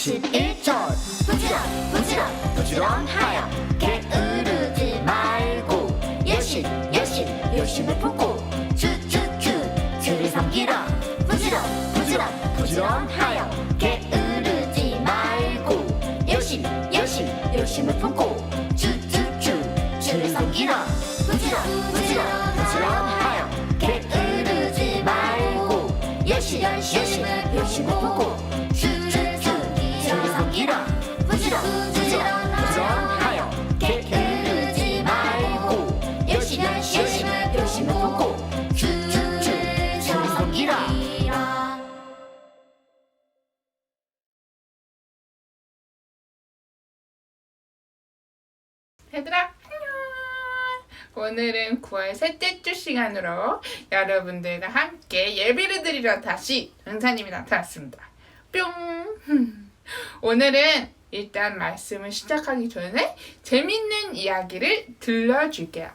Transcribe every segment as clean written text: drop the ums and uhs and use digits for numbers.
11절 부지런하여 게으르지 말고 열심을 품고 주를 섬기라. 부지런하여 게으르지 말고 열심을 품고 주를 섬기라. 부지런하여 게으르지 말고 열심을 품고 주를 섬기라. 부지런하여 게으르지 말고 열심을 품고 주를 섬기라. 얘들아 안녕. 오늘은 9월 셋째 주 시간으로 여러분들과 함께 예배를 드리러 다시 은사님이 나타났습니다. 뿅. 오늘은 일단 말씀을 시작하기 전에 재밌는 이야기를 들려줄게요.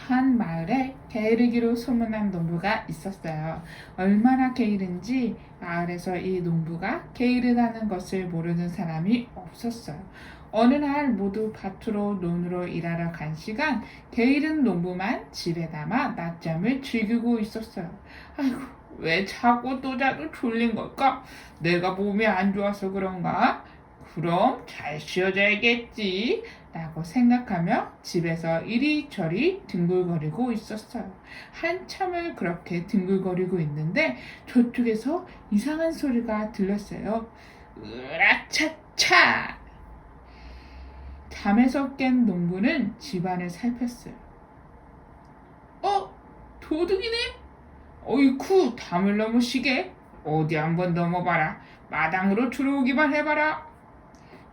한 마을에 게으르기로 소문난 농부가 있었어요. 얼마나 게으른지 마을에서 이 농부가 게으르다는 것을 모르는 사람이 없었어요. 어느 날 모두 밭으로 논으로 일하러 간 시간 게으른 농부만 집에 남아 낮잠을 즐기고 있었어요. 아이고, 왜 자고 또 자도 졸린 걸까? 내가 몸이 안 좋아서 그런가? 그럼 잘 쉬어자야겠지 라고 생각하며 집에서 이리저리 뒹굴거리고 있었어요. 한참을 그렇게 뒹굴거리고 있는데 저쪽에서 이상한 소리가 들렸어요. 으라차차! 잠에서 깬 농부는 집안을 살폈어요. 도둑이네? 어이쿠, 담을 넘으시게. 어디 한번 넘어봐라. 마당으로 들어오기만 해봐라.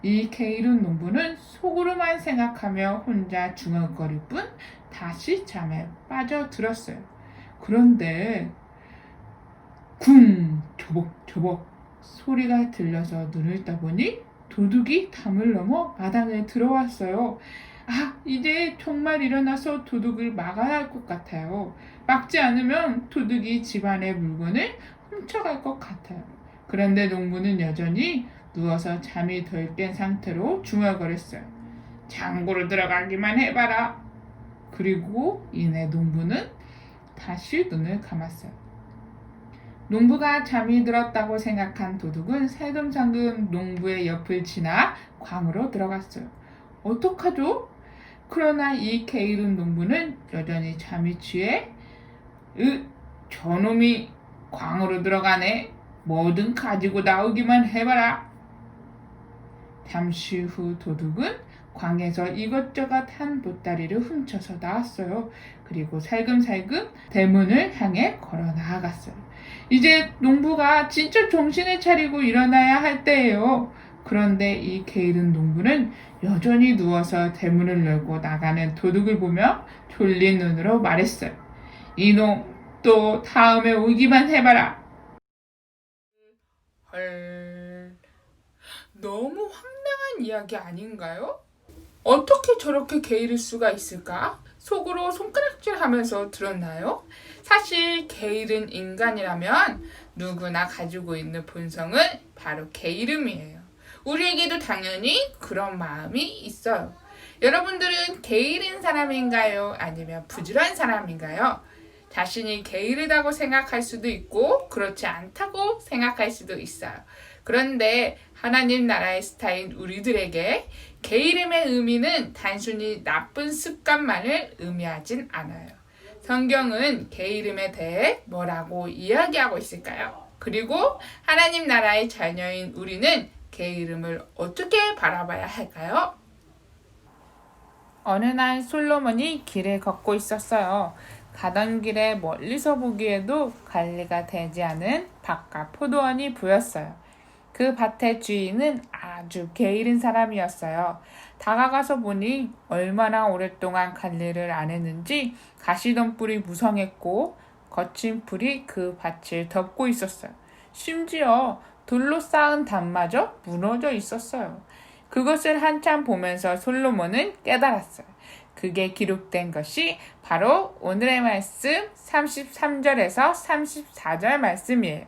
이 게으른 농부는 속으로만 생각하며 혼자 중얼거릴 뿐 다시 잠에 빠져들었어요. 그런데 쿵 저벅저벅 소리가 들려서 눈을 떠보니 도둑이 담을 넘어 마당에 들어왔어요. 이제 정말 일어나서 도둑을 막아야 할 것 같아요. 막지 않으면 도둑이 집안의 물건을 훔쳐갈 것 같아요. 그런데 농부는 여전히 누워서 잠이 덜 깬 상태로 중얼거렸어요. 창고로 들어가기만 해봐라. 그리고 이내 농부는 다시 눈을 감았어요. 농부가 잠이 들었다고 생각한 도둑은 살금살금 농부의 옆을 지나 광으로 들어갔어요. 어떡하죠? 그러나 이 게으른 농부는 여전히 잠이 취해 저놈이 광으로 들어가네. 뭐든 가지고 나오기만 해봐라. 잠시 후 도둑은 광에서 이것저것 한 보따리를 훔쳐서 나왔어요. 그리고 살금살금 대문을 향해 걸어 나아갔어요. 이제 농부가 진짜 정신을 차리고 일어나야 할 때예요. 그런데 이 게으른 농부는 여전히 누워서 대문을 열고 나가는 도둑을 보며 졸린 눈으로 말했어요. 이놈, 또 다음에 오기만 해봐라. 헐, 너무 황당한 이야기 아닌가요? 어떻게 저렇게 게으를 수가 있을까? 속으로 손가락질하면서 들었나요? 사실 게으른 인간이라면 누구나 가지고 있는 본성은 바로 게으름이에요. 우리에게도 당연히 그런 마음이 있어요. 여러분들은 게으른 사람인가요? 아니면 부지런한 사람인가요? 자신이 게으르다고 생각할 수도 있고 그렇지 않다고 생각할 수도 있어요. 그런데 하나님 나라의 스타인 우리들에게 게으름의 의미는 단순히 나쁜 습관만을 의미하진 않아요. 성경은 게으름에 대해 뭐라고 이야기하고 있을까요? 그리고 하나님 나라의 자녀인 우리는 게으름을 어떻게 바라봐야 할까요? 어느 날 솔로몬이 길을 걷고 있었어요. 가던 길에 멀리서 보기에도 관리가 되지 않은 밭과 포도원이 보였어요. 그 밭의 주인은 아주 게으른 사람이었어요. 다가가서 보니 얼마나 오랫동안 관리를 안 했는지 가시덤불이 무성했고 거친 풀이 그 밭을 덮고 있었어요. 심지어 돌로 쌓은 담마저 무너져 있었어요. 그것을 한참 보면서 솔로몬은 깨달았어요. 그게 기록된 것이 바로 오늘의 말씀 33절에서 34절 말씀이에요.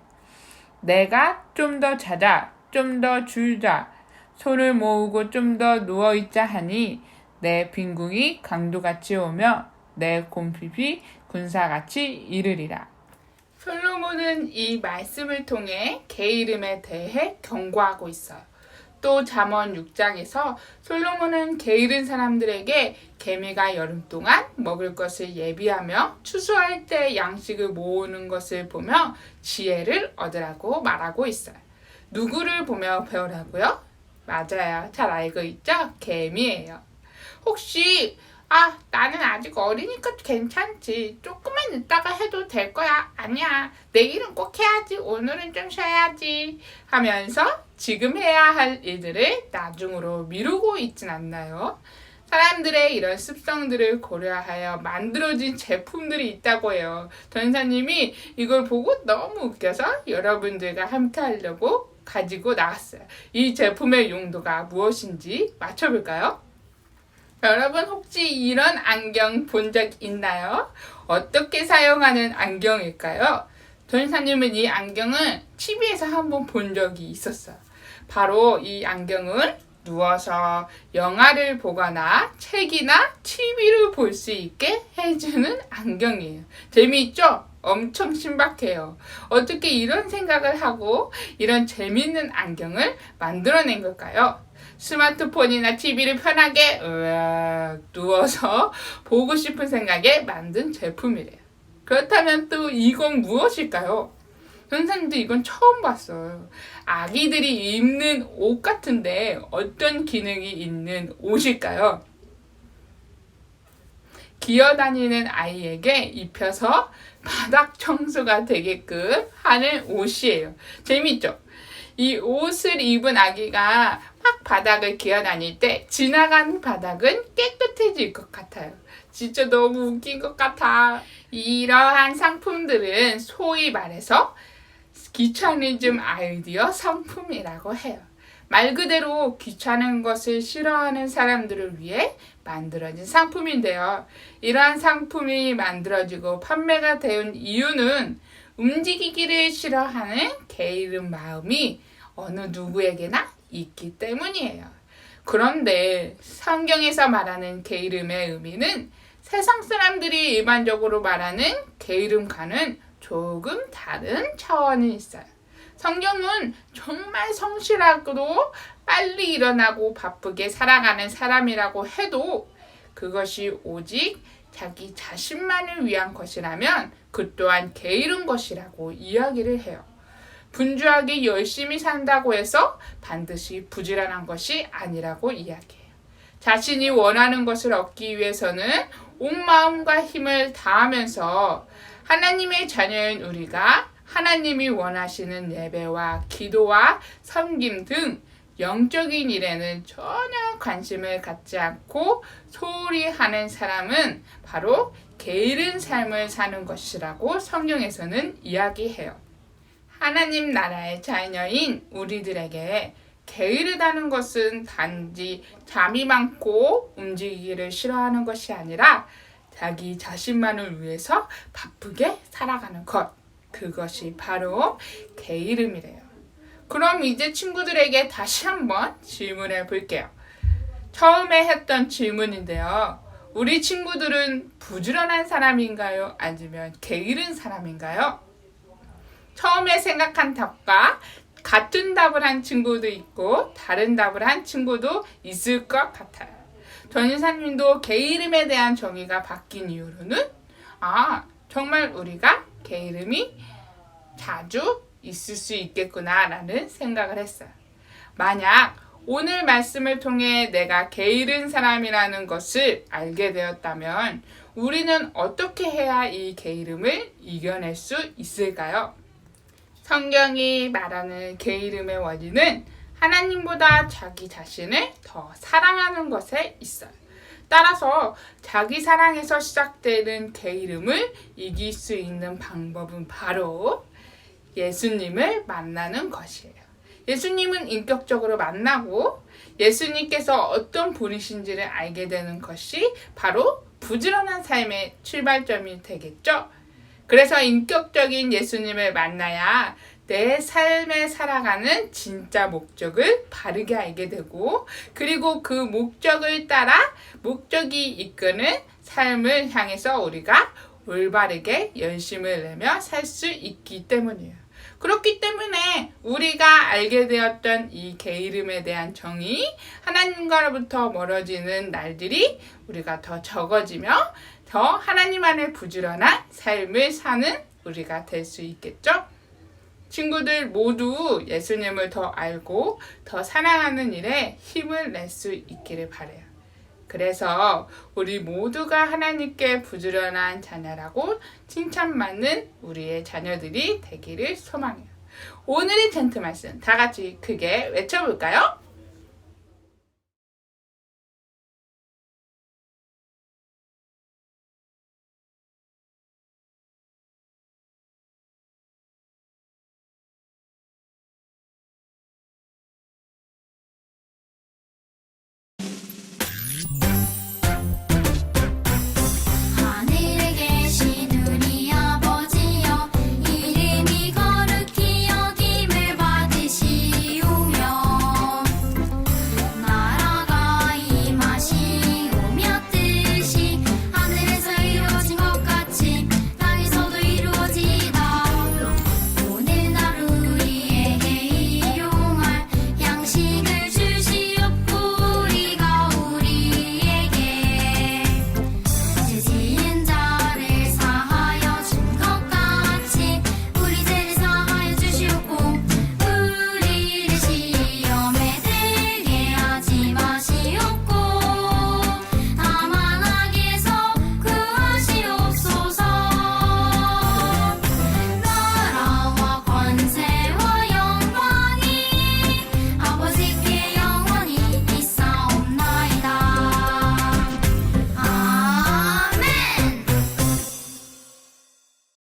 내가 좀 더 자자, 좀 더 줄자. 손을 모으고 좀 더 누워있자 하니 내 빈궁이 강도같이 오며 내 곰핍이 군사같이 이르리라. 솔로몬은 이 말씀을 통해 개 이름에 대해 경고하고 있어요. 또 잠언 6장에서 솔로몬은 개 잃은 사람들에게 개미가 여름 동안 먹을 것을 예비하며 추수할 때 양식을 모으는 것을 보며 지혜를 얻으라고 말하고 있어요. 누구를 보며 배우라고요? 맞아요. 잘 알고 있죠? 개미예요. 혹시 나는 아직 어리니까 괜찮지. 조금만 있다가 해도 될 거야. 아니야. 내일은 꼭 해야지. 오늘은 좀 쉬어야지. 하면서 지금 해야 할 일들을 나중으로 미루고 있진 않나요? 사람들의 이런 습성들을 고려하여 만들어진 제품들이 있다고 해요. 전사님이 이걸 보고 너무 웃겨서 여러분들과 함께 하려고 가지고 나왔어요. 이 제품의 용도가 무엇인지 맞춰볼까요? 여러분 혹시 이런 안경 본 적 있나요? 어떻게 사용하는 안경일까요? 전사님은 이 안경을 TV에서 한번 본 적이 있었어요. 바로 이 안경은 누워서 영화를 보거나 책이나 TV를 볼 수 있게 해주는 안경이에요. 재미있죠? 엄청 신박해요. 어떻게 이런 생각을 하고 이런 재밌는 안경을 만들어낸 걸까요? 스마트폰이나 TV를 편하게 누워서 보고 싶은 생각에 만든 제품이래요. 그렇다면 또 이건 무엇일까요? 선생님도 이건 처음 봤어요. 아기들이 입는 옷 같은데 어떤 기능이 있는 옷일까요? 기어다니는 아이에게 입혀서 바닥 청소가 되게끔 하는 옷이에요. 재밌죠? 이 옷을 입은 아기가 막 바닥을 기어다닐 때 지나가는 바닥은 깨끗해질 것 같아요. 진짜 너무 웃긴 것 같아. 이러한 상품들은 소위 말해서 귀차니즘 아이디어 상품이라고 해요. 말 그대로 귀찮은 것을 싫어하는 사람들을 위해 만들어진 상품인데요. 이러한 상품이 만들어지고 판매가 된 이유는 움직이기를 싫어하는 게으른 마음이 어느 누구에게나 있기 때문이에요. 그런데 성경에서 말하는 게으름의 의미는 세상 사람들이 일반적으로 말하는 게으름과는 조금 다른 차원이 있어요. 성경은 정말 성실하고 빨리 일어나고 바쁘게 살아가는 사람이라고 해도 그것이 오직 자기 자신만을 위한 것이라면 그 또한 게으른 것이라고 이야기를 해요. 분주하게 열심히 산다고 해서 반드시 부지런한 것이 아니라고 이야기해요. 자신이 원하는 것을 얻기 위해서는 온 마음과 힘을 다하면서 하나님의 자녀인 우리가 하나님이 원하시는 예배와 기도와 섬김 등 영적인 일에는 전혀 관심을 갖지 않고 소홀히 하는 사람은 바로 게으른 삶을 사는 것이라고 성경에서는 이야기해요. 하나님 나라의 자녀인 우리들에게 게으르다는 것은 단지 잠이 많고 움직이기를 싫어하는 것이 아니라 자기 자신만을 위해서 바쁘게 살아가는 것. 그것이 바로 게으름이래요. 그럼 이제 친구들에게 다시 한번 질문해 볼게요. 처음에 했던 질문인데요. 우리 친구들은 부지런한 사람인가요? 아니면 게으른 사람인가요? 처음에 생각한 답과 같은 답을 한 친구도 있고 다른 답을 한 친구도 있을 것 같아요. 전인사님도 게으름에 대한 정의가 바뀐 이유로는 정말 우리가 게으름이 자주 있을 수 있겠구나 라는 생각을 했어요. 만약 오늘 말씀을 통해 내가 게으른 사람이라는 것을 알게 되었다면 우리는 어떻게 해야 이 게으름을 이겨낼 수 있을까요? 성경이 말하는 게으름의 원인은 하나님보다 자기 자신을 더 사랑하는 것에 있어요. 따라서 자기 사랑에서 시작되는 게으름을 이길 수 있는 방법은 바로 예수님을 만나는 것이에요. 예수님은 인격적으로 만나고 예수님께서 어떤 분이신지를 알게 되는 것이 바로 부지런한 삶의 출발점이 되겠죠. 그래서 인격적인 예수님을 만나야 내 삶에 살아가는 진짜 목적을 바르게 알게 되고, 그리고 그 목적을 따라 목적이 이끄는 삶을 향해서 우리가 올바르게 열심을 내며 살 수 있기 때문이에요. 그렇기 때문에 우리가 알게 되었던 이 게으름에 대한 정의, 하나님과로부터 멀어지는 날들이 우리가 더 적어지며 더 하나님 안에 부지런한 삶을 사는 우리가 될 수 있겠죠? 친구들 모두 예수님을 더 알고 더 사랑하는 일에 힘을 낼 수 있기를 바라요. 그래서 우리 모두가 하나님께 부지런한 자녀라고 칭찬받는 우리의 자녀들이 되기를 소망해요. 오늘의 젠트 말씀 다 같이 크게 외쳐볼까요?